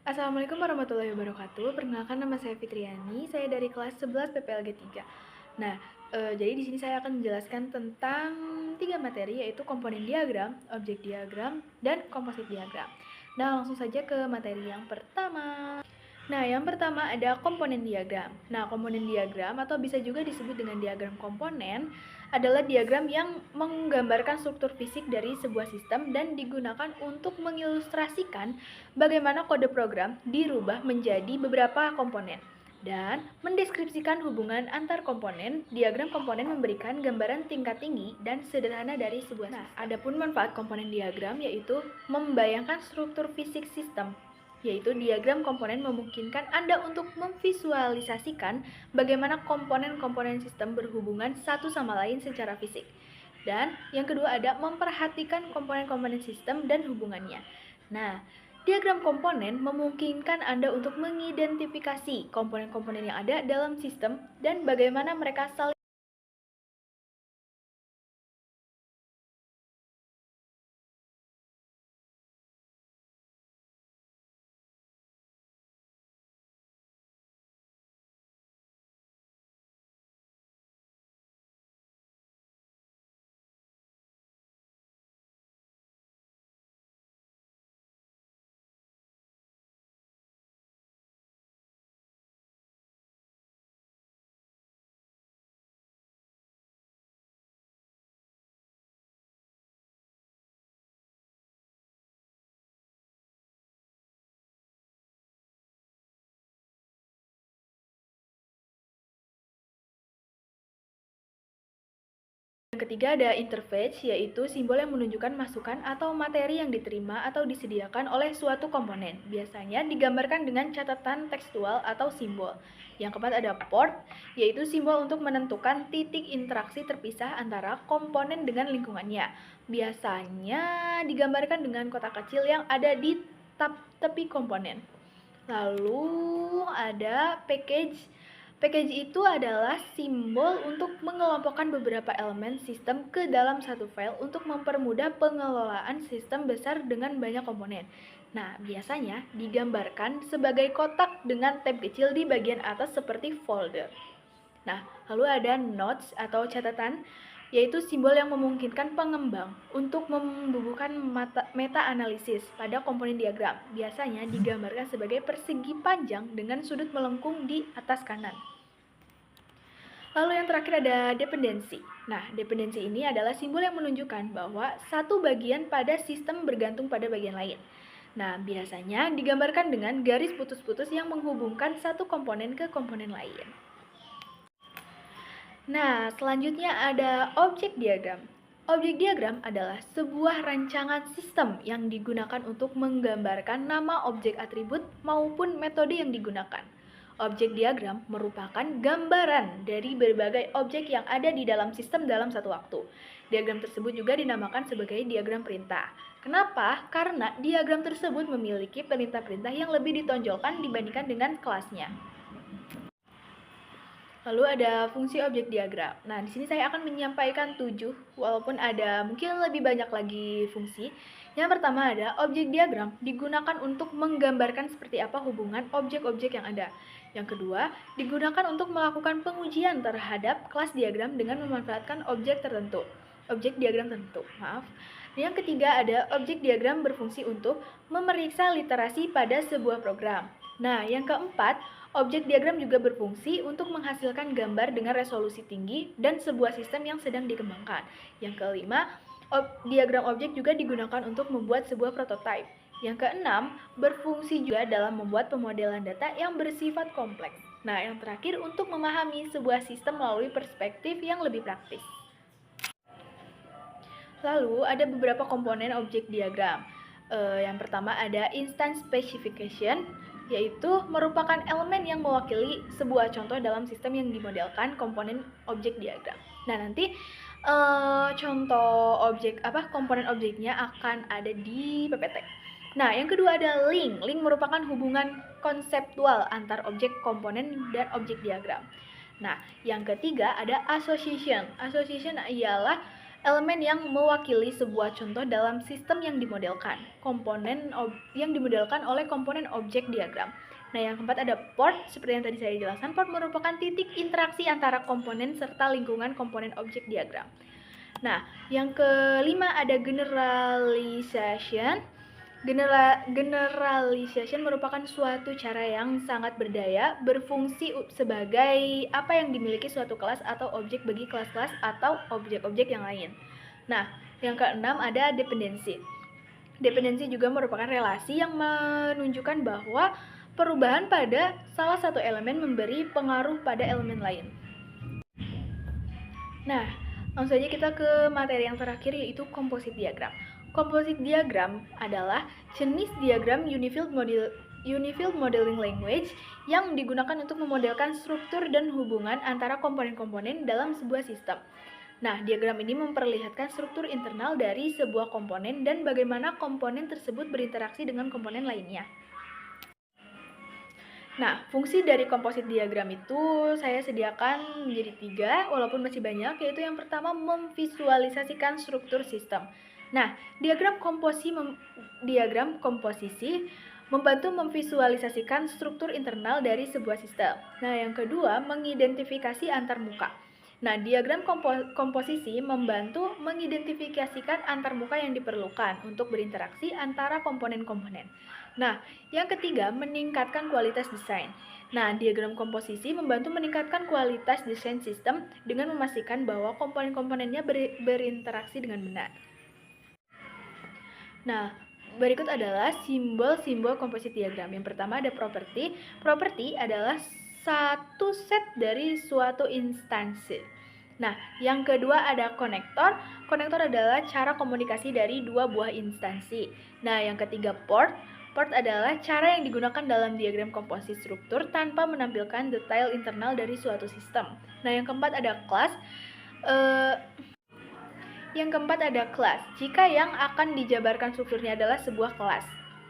Assalamualaikum warahmatullahi wabarakatuh. Perkenalkan nama saya Fitriani, saya dari kelas 11 PPLG 3. Nah, jadi di sini saya akan menjelaskan tentang 3 materi, yaitu komponen diagram, objek diagram, dan komposit diagram. Nah, langsung saja ke materi yang pertama. Nah, yang pertama ada komponen diagram. Nah, komponen diagram atau bisa juga disebut dengan diagram komponen adalah diagram yang menggambarkan struktur fisik dari sebuah sistem dan digunakan untuk mengilustrasikan bagaimana kode program dirubah menjadi beberapa komponen. Dan mendeskripsikan hubungan antar komponen, diagram komponen memberikan gambaran tingkat tinggi dan sederhana dari sebuah sistem. Nah, adapun manfaat komponen diagram yaitu membayangkan struktur fisik sistem, yaitu diagram komponen memungkinkan Anda untuk memvisualisasikan bagaimana komponen-komponen sistem berhubungan satu sama lain secara fisik. Dan yang kedua ada memperhatikan komponen-komponen sistem dan hubungannya. Nah, diagram komponen memungkinkan Anda untuk mengidentifikasi komponen-komponen yang ada dalam sistem dan bagaimana mereka saling. Yang ketiga ada interface, yaitu simbol yang menunjukkan masukan atau materi yang diterima atau disediakan oleh suatu komponen. Biasanya digambarkan dengan catatan tekstual atau simbol. Yang keempat ada port, yaitu simbol untuk menentukan titik interaksi terpisah antara komponen dengan lingkungannya. Biasanya digambarkan dengan kotak kecil yang ada di tepi komponen. Lalu ada package. Package itu adalah simbol untuk mengelompokkan beberapa elemen sistem ke dalam satu file untuk mempermudah pengelolaan sistem besar dengan banyak komponen. Nah, biasanya digambarkan sebagai kotak dengan tab kecil di bagian atas seperti folder. Nah, lalu ada notes atau catatan, yaitu simbol yang memungkinkan pengembang untuk membubuhkan meta-analisis pada komponen diagram. Biasanya digambarkan sebagai persegi panjang dengan sudut melengkung di atas kanan. Lalu yang terakhir ada dependensi. Nah, dependensi ini adalah simbol yang menunjukkan bahwa satu bagian pada sistem bergantung pada bagian lain. Nah, biasanya digambarkan dengan garis putus-putus yang menghubungkan satu komponen ke komponen lain. Nah, selanjutnya ada objek diagram. Objek diagram adalah sebuah rancangan sistem yang digunakan untuk menggambarkan nama objek atribut maupun metode yang digunakan. Objek diagram merupakan gambaran dari berbagai objek yang ada di dalam sistem dalam satu waktu. Diagram tersebut juga dinamakan sebagai diagram perintah. Kenapa? Karena diagram tersebut memiliki perintah-perintah yang lebih ditonjolkan dibandingkan dengan kelasnya. Lalu ada fungsi objek diagram. Nah, di sini saya akan menyampaikan 7, walaupun ada mungkin lebih banyak lagi fungsi. Yang pertama ada objek diagram digunakan untuk menggambarkan seperti apa hubungan objek-objek yang ada. Yang kedua, digunakan untuk melakukan pengujian terhadap kelas diagram dengan memanfaatkan objek tertentu. Objek diagram tertentu, maaf. Yang ketiga ada objek diagram berfungsi untuk memeriksa literasi pada sebuah program. Nah, yang keempat, objek diagram juga berfungsi untuk menghasilkan gambar dengan resolusi tinggi dan sebuah sistem yang sedang dikembangkan. Yang kelima, diagram objek juga digunakan untuk membuat sebuah prototipe. Yang keenam, berfungsi juga dalam membuat pemodelan data yang bersifat kompleks. Nah, yang terakhir untuk memahami sebuah sistem melalui perspektif yang lebih praktis. Lalu ada beberapa komponen objek diagram. Yang pertama ada instance specification, yaitu merupakan elemen yang mewakili sebuah contoh dalam sistem yang dimodelkan komponen objek diagram. Nah, nanti contoh objek komponen objeknya akan ada di PPT. Nah, yang kedua ada link. Link merupakan hubungan konseptual antar objek komponen dan objek diagram. Nah, yang ketiga ada association. Association ialah elemen yang mewakili sebuah contoh dalam sistem yang dimodelkan. Komponen yang dimodelkan oleh komponen objek diagram. Nah, yang keempat ada port. Seperti yang tadi saya jelaskan, port merupakan titik interaksi antara komponen serta lingkungan komponen objek diagram. Nah, yang kelima ada generalization. Generalization merupakan suatu cara yang sangat berdaya berfungsi sebagai apa yang dimiliki suatu kelas atau objek bagi kelas-kelas atau objek-objek yang lain. Nah, yang keenam ada dependensi. Dependensi juga merupakan relasi yang menunjukkan bahwa perubahan pada salah satu elemen memberi pengaruh pada elemen lain. Nah, langsung saja kita ke materi yang terakhir, yaitu composite diagram. Composite diagram adalah jenis diagram Unified Modeling Language yang digunakan untuk memodelkan struktur dan hubungan antara komponen-komponen dalam sebuah sistem. Nah, diagram ini memperlihatkan struktur internal dari sebuah komponen dan bagaimana komponen tersebut berinteraksi dengan komponen lainnya. Nah, fungsi dari composite diagram itu saya sediakan menjadi 3, walaupun masih banyak, yaitu yang pertama memvisualisasikan struktur sistem. Nah, diagram komposisi membantu memvisualisasikan struktur internal dari sebuah sistem. Nah, yang kedua, mengidentifikasi antarmuka. Nah, diagram komposisi membantu mengidentifikasikan antarmuka yang diperlukan untuk berinteraksi antara komponen-komponen. Nah, yang ketiga, meningkatkan kualitas desain. Nah, diagram komposisi membantu meningkatkan kualitas desain sistem dengan memastikan bahwa komponen-komponennya berinteraksi dengan benar. Nah, berikut adalah simbol-simbol composite diagram. Yang pertama ada properti. Properti adalah satu set dari suatu instansi. Nah, yang kedua ada konektor. Konektor adalah cara komunikasi dari dua buah instansi. Nah, yang ketiga port. Port adalah cara yang digunakan dalam diagram komposisi struktur tanpa menampilkan detail internal dari suatu sistem. Nah, yang keempat ada kelas. Yang keempat ada kelas. Jika yang akan dijabarkan strukturnya adalah sebuah kelas.